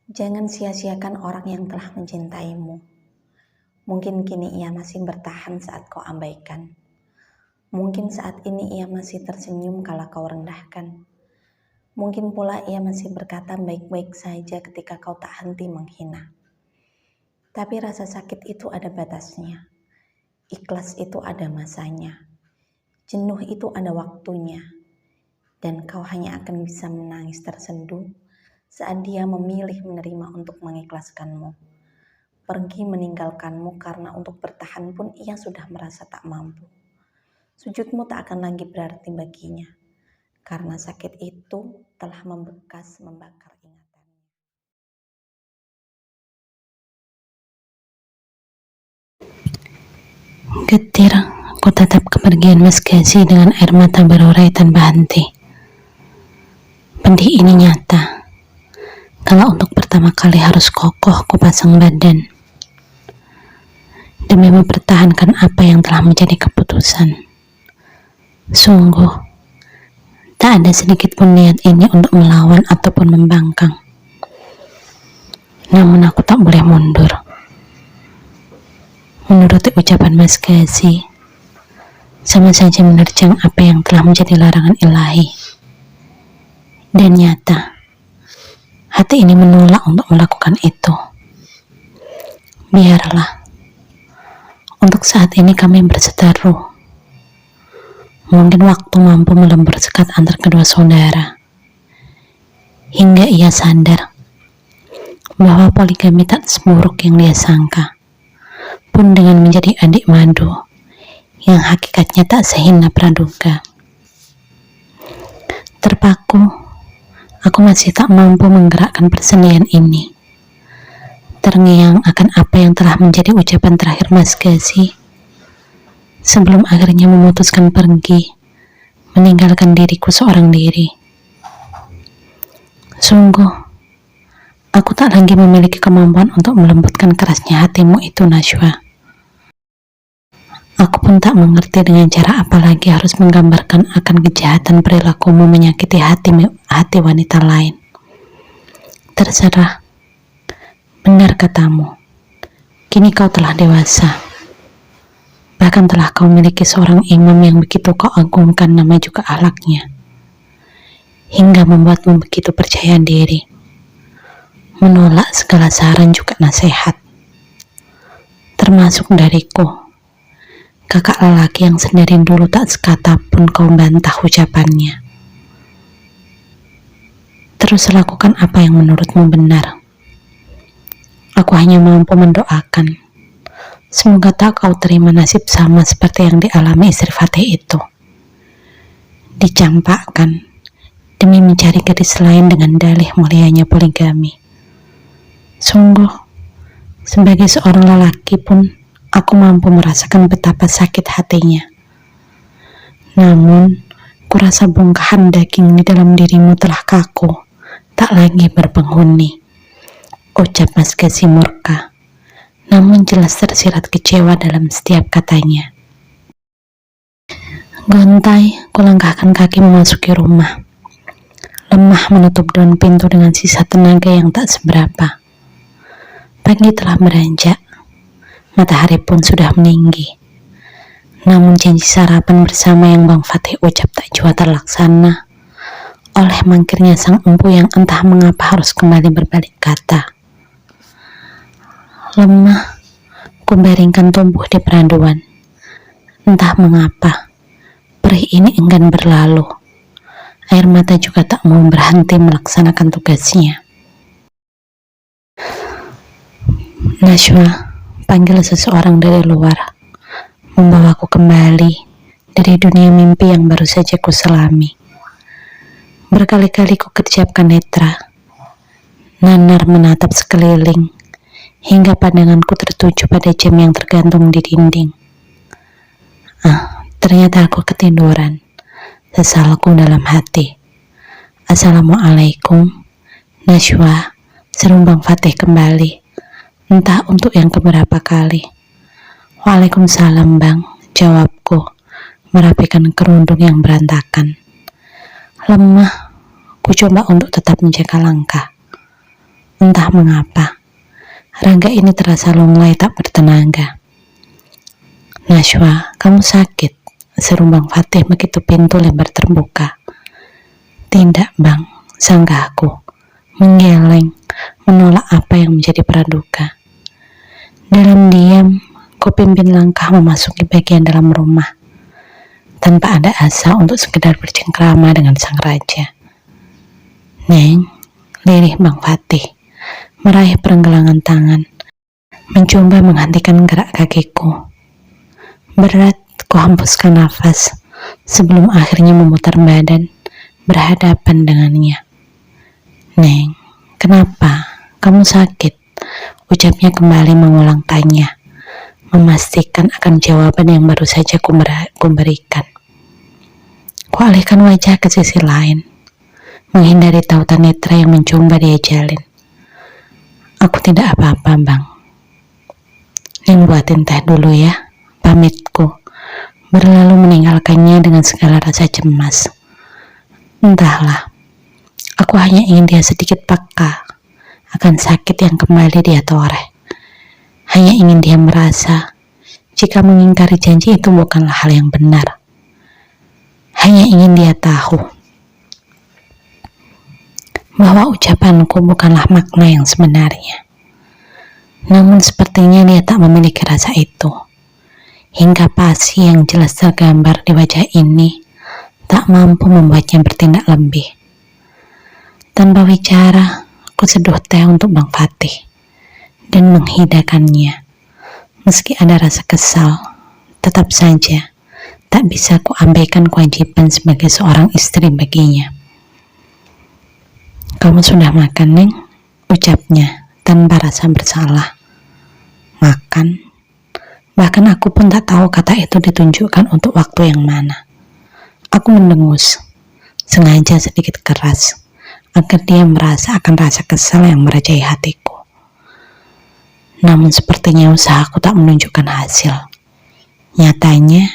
Jangan sia-siakan orang yang telah mencintaimu. Mungkin kini ia masih bertahan saat kau abaikan. Mungkin saat ini ia masih tersenyum kala kau rendahkan. Mungkin pula ia masih berkata baik-baik saja ketika kau tak henti menghina. Tapi rasa sakit itu ada batasnya. Ikhlas itu ada masanya. Jenuh itu ada waktunya. Dan kau hanya akan bisa menangis tersenduh saat dia memilih menerima untuk mengikhlaskanmu. Pergi meninggalkanmu karena untuk bertahan pun ia sudah merasa tak mampu. Sujudmu tak akan lagi berarti baginya, karena sakit itu telah membekas membakar ingatannya. Getir, aku tatap kepergian Mas Gazi dengan air mata berurai tanpa henti. Pedih ini nyata. Kalau untuk pertama kali harus kokoh kupasang badan demi mempertahankan apa yang telah menjadi keputusan. Sungguh, tak ada sedikit pun niat ini untuk melawan ataupun membangkang. Namun aku tak boleh mundur. Menuruti ucapan Mas Gazi, sama saja menerjang apa yang telah menjadi larangan ilahi. Dan nyata, hati ini menolak untuk melakukan itu. Biarlah, untuk saat ini kami berseteru. Mungkin waktu mampu melembur sekat antar kedua saudara. Hingga ia sadar bahwa poligami tak seburuk yang dia sangka. Pun dengan menjadi adik madu yang hakikatnya tak sehina praduga. Terpaku, aku masih tak mampu menggerakkan persenian ini. Terngiang akan apa yang telah menjadi ucapan terakhir Mas Gazi sebelum akhirnya memutuskan pergi, meninggalkan diriku seorang diri. Sungguh, aku tak lagi memiliki kemampuan untuk melembutkan kerasnya hatimu itu, Najwa. Aku pun tak mengerti dengan cara apa lagi harus menggambarkan akan kejahatan perilakumu menyakiti hati wanita lain. Terserah. Benar katamu. Kini kau telah dewasa. Bahkan telah kau miliki seorang imam yang begitu kau agungkan nama juga akhlaknya. Hingga membuatmu begitu percaya diri. Menolak segala saran juga nasihat. Termasuk dariku. Kakak lelaki yang sendiri dulu tak sekata pun kau bantah ucapannya. Terus lakukan apa yang menurutmu benar. Aku hanya mampu mendoakan. Semoga tak kau terima nasib sama seperti yang dialami istri Fatih itu. Dicampakkan demi mencari gadis lain dengan dalih mulianya poligami. Sungguh, sebagai seorang lelaki pun aku mampu merasakan betapa sakit hatinya. Namun, kurasa bongkahan daging di dalam dirimu telah kaku, tak lagi berpenghuni. Ucap Mas Gazi murka, namun jelas tersirat kecewa dalam setiap katanya. Gontai, kulangkahkan kaki memasuki rumah. Lemah menutup daun pintu dengan sisa tenaga yang tak seberapa. Pagi telah beranjak. Matahari pun sudah meninggi. Namun janji sarapan bersama yang Bang Fatih ucap tak jua terlaksana oleh mangkirnya sang empu yang entah mengapa harus kembali berbalik kata. Lemah, kubaringkan tubuh di peraduan. Entah mengapa, perih ini enggan berlalu. Air mata juga tak mau berhenti melaksanakan tugasnya. Najwa, panggil seseorang dari luar, membawaku kembali dari dunia mimpi yang baru saja kuselami. Berkali-kali kukerjapkan netra, nanar menatap sekeliling, hingga pandanganku tertuju pada jam yang tergantung di dinding. Ternyata aku ketiduran. Sesalku dalam hati. Assalamualaikum, Najwa, seru Bang Fatih kembali. Entah untuk yang keberapa kali. Waalaikumsalam Bang, jawabku, merapikan kerudung yang berantakan. Lemah, ku coba untuk tetap menjaga langkah. Entah mengapa, raga ini terasa lunglai tak bertenaga. Najwa, kamu sakit? Seru Bang Fatih begitu pintu lebar terbuka. Tidak bang, sanggahku menggeleng, menolak apa yang menjadi praduga. Dalam diam, ku pimpin langkah memasuki bagian dalam rumah, tanpa ada asa untuk sekedar bercengkrama dengan sang raja. Neng, lirih Bang Fatih, meraih perenggelangan tangan, mencoba menghentikan gerak kakiku. Berat, ku hembuskan nafas, sebelum akhirnya memutar badan, berhadapan dengannya. Neng, kenapa? Kamu sakit? Ucapnya kembali mengulang tanya, memastikan akan jawaban yang baru saja ku berikan. Ku alihkan wajah ke sisi lain, menghindari tautan netra yang mencoba dia jalin. Aku tidak apa-apa bang. Neng buatin teh dulu ya, pamitku, berlalu meninggalkannya dengan segala rasa cemas. Entahlah, aku hanya ingin dia sedikit peka akan sakit yang kembali dia toreh. Hanya ingin dia merasa jika mengingkari janji itu bukanlah hal yang benar. Hanya ingin dia tahu bahwa ucapanku bukanlah makna yang sebenarnya. Namun sepertinya dia tak memiliki rasa itu. Hingga pasi yang jelas tergambar di wajah ini tak mampu membuatnya bertindak lebih. Tanpa bicara, aku seduh teh untuk Bang Fatih dan menghidakannya. Meski ada rasa kesal, tetap saja tak bisa ku abaikan kewajiban sebagai seorang istri baginya. Kamu sudah makan, Neng? Ucapnya tanpa rasa bersalah. Makan? Bahkan aku pun tak tahu kata itu ditunjukkan untuk waktu yang mana. Aku mendengus, sengaja sedikit keras, agar dia merasa akan rasa kesal yang merajai hatiku. Namun sepertinya usahaku tak menunjukkan hasil. Nyatanya,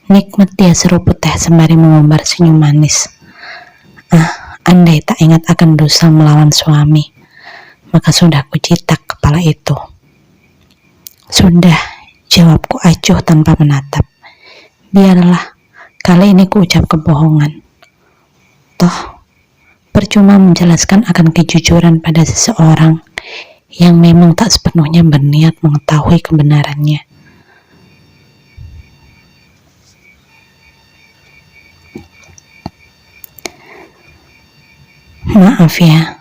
nikmat dia seruput teh sembari mengumbar senyum manis. Andai tak ingat akan dosa melawan suami, maka sudah kucitak kepala itu. Sudah, jawabku acuh tanpa menatap. Biarlah, kali ini ku ucap kebohongan. Toh, percuma menjelaskan akan kejujuran pada seseorang yang memang tak sepenuhnya berniat mengetahui kebenarannya. Maaf ya,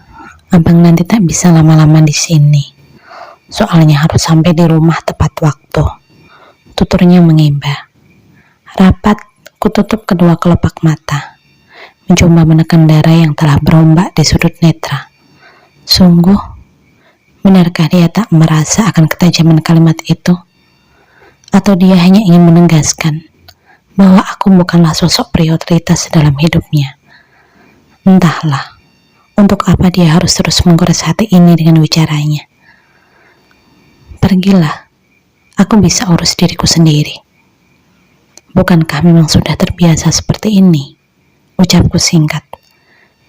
abang nanti tak bisa lama-lama di sini. Soalnya harus sampai di rumah tepat waktu. Tuturnya mengiba. Rapat, kututup kedua kelopak mata, mencoba menekan darah yang telah berombak di sudut netra. Sungguh, benarkah dia tak merasa akan ketajaman kalimat itu? Atau dia hanya ingin menegaskan bahwa aku bukanlah sosok prioritas dalam hidupnya? Entahlah, untuk apa dia harus terus menggores hati ini dengan bicaranya. Pergilah, aku bisa urus diriku sendiri. Bukankah memang sudah terbiasa seperti ini? Ucapku singkat,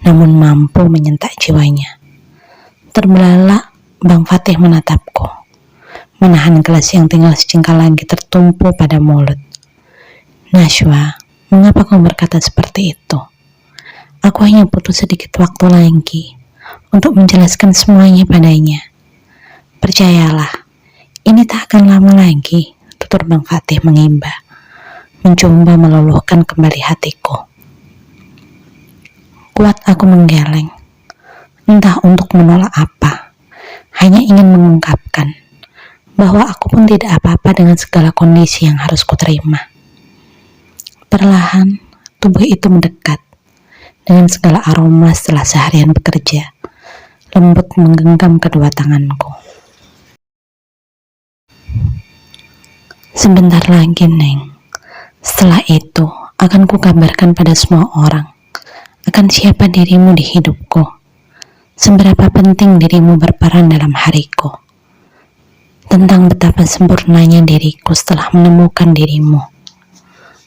namun mampu menyentak jiwanya. Terbelalak, Bang Fatih menatapku, menahan gelas yang tinggal secingkal lagi tertumpu pada mulut. Najwa, mengapa kau berkata seperti itu? Aku hanya butuh sedikit waktu lagi untuk menjelaskan semuanya padanya. Percayalah, ini tak akan lama lagi, tutur Bang Fatih mengimba, mencoba meluluhkan kembali hatiku. Kuat aku menggeleng, entah untuk menolak apa, hanya ingin mengungkapkan bahwa aku pun tidak apa-apa dengan segala kondisi yang harus kuterima. Perlahan, tubuh itu mendekat, dengan segala aroma setelah seharian bekerja, lembut menggenggam kedua tanganku. Sebentar lagi, Neng. Setelah itu, akan kukabarkan pada semua orang akan siapa dirimu di hidupku, seberapa penting dirimu berperan dalam hariku, tentang betapa sempurnanya diriku setelah menemukan dirimu.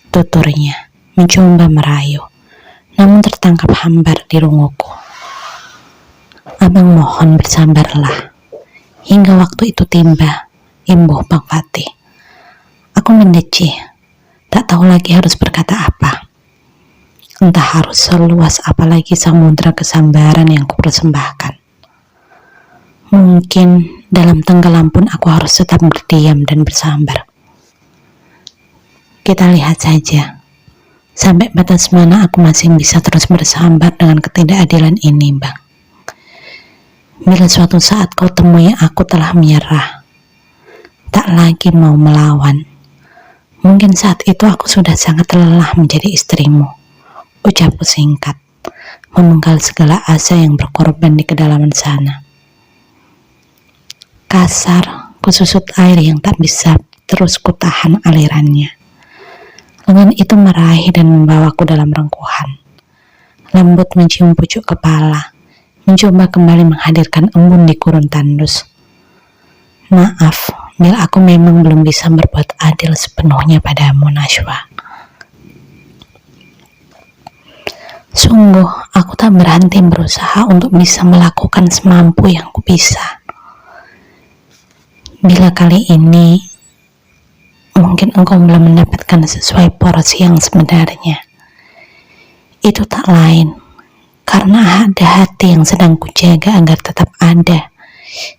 Tuturnya mencoba merayu, namun tertangkap hambar di runguku. Abang mohon bersabarlah. Hingga waktu itu tiba, imbuh Bang Fatih. Aku mendecih, tak tahu lagi harus berkata apa. Entah harus seluas apa lagi samudra kesabaran yang kupersembahkan. Mungkin dalam tenggelam pun aku harus tetap berdiam dan bersabar. Kita lihat saja, sampai batas mana aku masih bisa terus bersabar dengan ketidakadilan ini, Bang. Bila suatu saat kau temui aku telah menyerah, tak lagi mau melawan, mungkin saat itu aku sudah sangat lelah menjadi istrimu. Ucapku singkat, memenggal segala asa yang berkorban di kedalaman sana. Kasar, kususut air yang tak bisa terus kutahan alirannya. Lengan itu meraih dan membawaku dalam rengkuhan. Lembut mencium pucuk kepala, mencoba kembali menghadirkan embun di gurun tandus. Maaf, bila aku memang belum bisa berbuat adil sepenuhnya padamu, Najwa. Sungguh, aku tak berhenti berusaha untuk bisa melakukan semampu yang ku bisa. Bila kali ini mungkin engkau belum mendapatkan sesuai porsi yang sebenarnya, itu tak lain karena ada hati yang sedang kujaga agar tetap ada.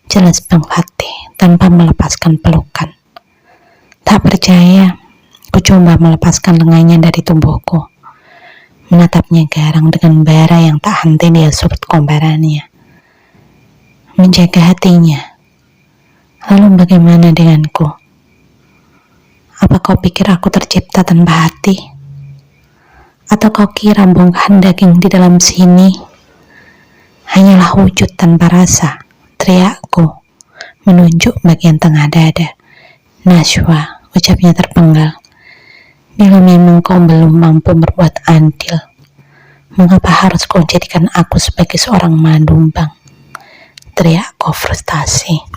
Jelas Bang Fatih, tanpa melepaskan pelukan. Tak percaya, ku coba melepaskan lengannya dari tubuhku, menatapnya garang dengan bara yang tak henti dia surut kobarannya. Menjaga hatinya. Lalu bagaimana denganku? Apa kau pikir aku tercipta tanpa hati? Atau kau kira bongkahan daging di dalam sini hanyalah wujud tanpa rasa? Teriakku, menunjuk bagian tengah dada. Najwa, ucapnya terpenggal. Bila memang kau belum mampu berbuat adil, mengapa harus kau jadikan aku sebagai seorang madumbang? Teriakku frustasi.